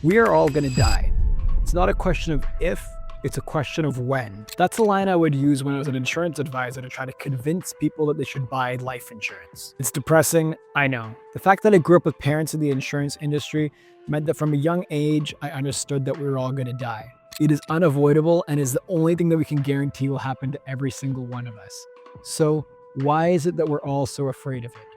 We are all going to die. It's not a question of if, it's a question of when. That's a line I would use when I was an insurance advisor to try to convince people that they should buy life insurance. It's depressing, I know. The fact that I grew up with parents in the insurance industry meant that from a young age, I understood that we were all going to die. It is unavoidable and is the only thing that we can guarantee will happen to every single one of us. So, why is it that we're all so afraid of it?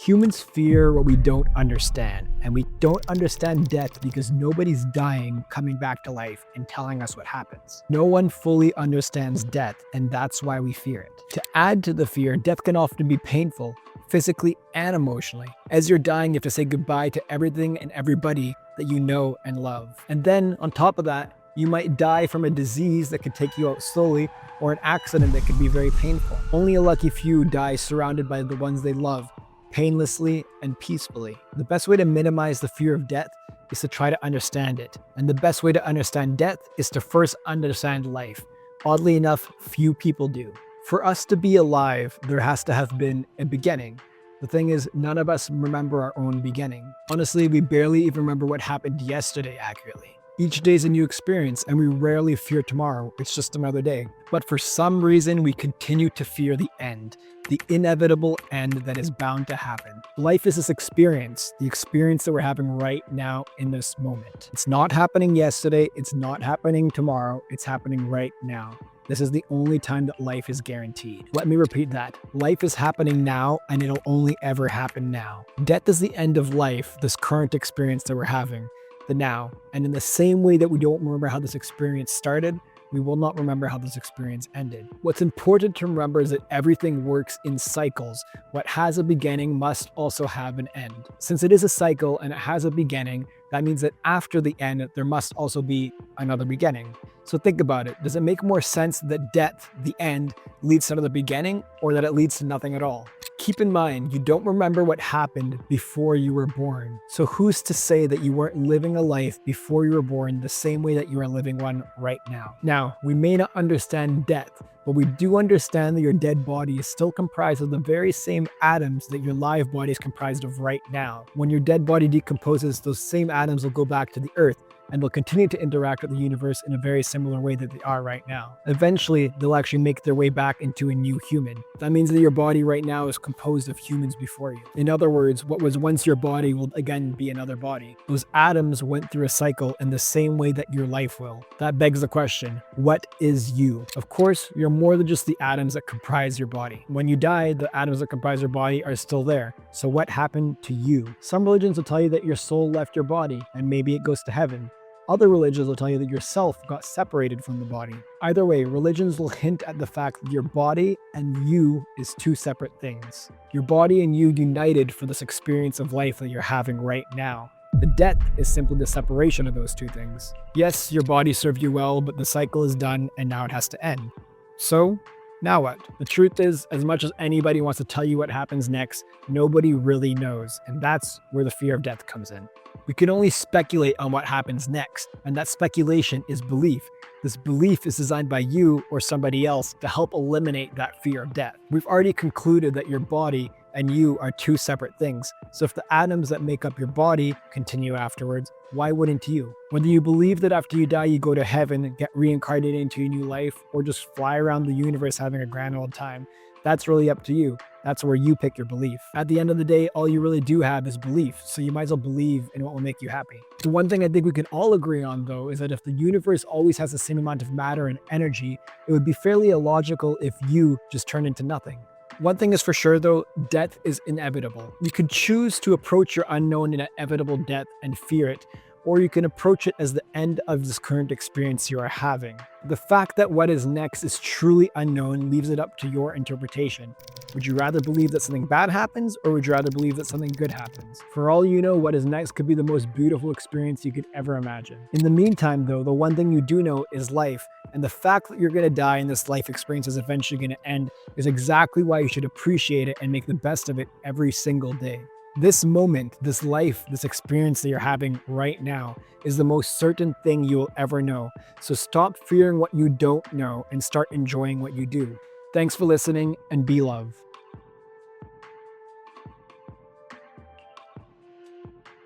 Humans fear what we don't understand, and we don't understand death because nobody's dying, coming back to life, and telling us what happens. No one fully understands death, and that's why we fear it. To add to the fear, death can often be painful, physically and emotionally. As you're dying, you have to say goodbye to everything and everybody that you know and love. And then, on top of that, you might die from a disease that could take you out slowly, or an accident that could be very painful. Only a lucky few die surrounded by the ones they love, painlessly and peacefully. The best way to minimize the fear of death is to try to understand it. And the best way to understand death is to first understand life. Oddly enough, few people do. For us to be alive, there has to have been a beginning. The thing is, none of us remember our own beginning. Honestly, we barely even remember what happened yesterday accurately. Each day is a new experience, and we rarely fear tomorrow. It's just another day. But for some reason, we continue to fear the end, the inevitable end that is bound to happen. Life is this experience, the experience that we're having right now in this moment. It's not happening yesterday, it's not happening tomorrow, it's happening right now. This is the only time that life is guaranteed. Let me repeat that. Life is happening now, and it'll only ever happen now. Death is the end of life, this current experience that we're having. The now. And in the same way that we don't remember how this experience started, we will not remember how this experience ended. What's important to remember is that everything works in cycles. What has a beginning must also have an end. Since it is a cycle and it has a beginning, that means that after the end, there must also be another beginning. So think about it. Does it make more sense that death, the end, leads to another beginning, or that it leads to nothing at all? Keep in mind, you don't remember what happened before you were born. So who's to say that you weren't living a life before you were born the same way that you are living one right now? Now, we may not understand death, but we do understand that your dead body is still comprised of the very same atoms that your live body is comprised of right now. When your dead body decomposes, those same atoms will go back to the earth, and will continue to interact with the universe in a very similar way that they are right now. Eventually, they'll actually make their way back into a new human. That means that your body right now is composed of humans before you. In other words, what was once your body will again be another body. Those atoms went through a cycle in the same way that your life will. That begs the question, what is you? Of course, you're more than just the atoms that comprise your body. When you die, the atoms that comprise your body are still there. So what happened to you? Some religions will tell you that your soul left your body, and maybe it goes to heaven. Other religions will tell you that your self got separated from the body. Either way, religions will hint at the fact that your body and you is two separate things. Your body and you united for this experience of life that you're having right now. The death is simply the separation of those two things. Yes, your body served you well, but the cycle is done and now it has to end. So, now what? The truth is, as much as anybody wants to tell you what happens next, nobody really knows, and that's where the fear of death comes in. We can only speculate on what happens next, and that speculation is belief. This belief is designed by you or somebody else to help eliminate that fear of death. We've already concluded that your body and you are two separate things, so if the atoms that make up your body continue afterwards, why wouldn't you? Whether you believe that after you die you go to heaven, get reincarnated into a new life, or just fly around the universe having a grand old time, that's really up to you. That's where you pick your belief. At the end of the day, all you really do have is belief, so you might as well believe in what will make you happy. The one thing I think we can all agree on, though, is that if the universe always has the same amount of matter and energy, it would be fairly illogical if you just turned into nothing. One thing is for sure, though, death is inevitable. You could choose to approach your unknown and inevitable death and fear it, or you can approach it as the end of this current experience you are having. The fact that what is next is truly unknown leaves it up to your interpretation. Would you rather believe that something bad happens, or would you rather believe that something good happens? For all you know, what is next could be the most beautiful experience you could ever imagine. In the meantime, though, the one thing you do know is life, and the fact that you're going to die and this life experience is eventually going to end is exactly why you should appreciate it and make the best of it every single day. This moment, this life, this experience that you're having right now is the most certain thing you will ever know. So stop fearing what you don't know and start enjoying what you do. Thanks for listening, and be love.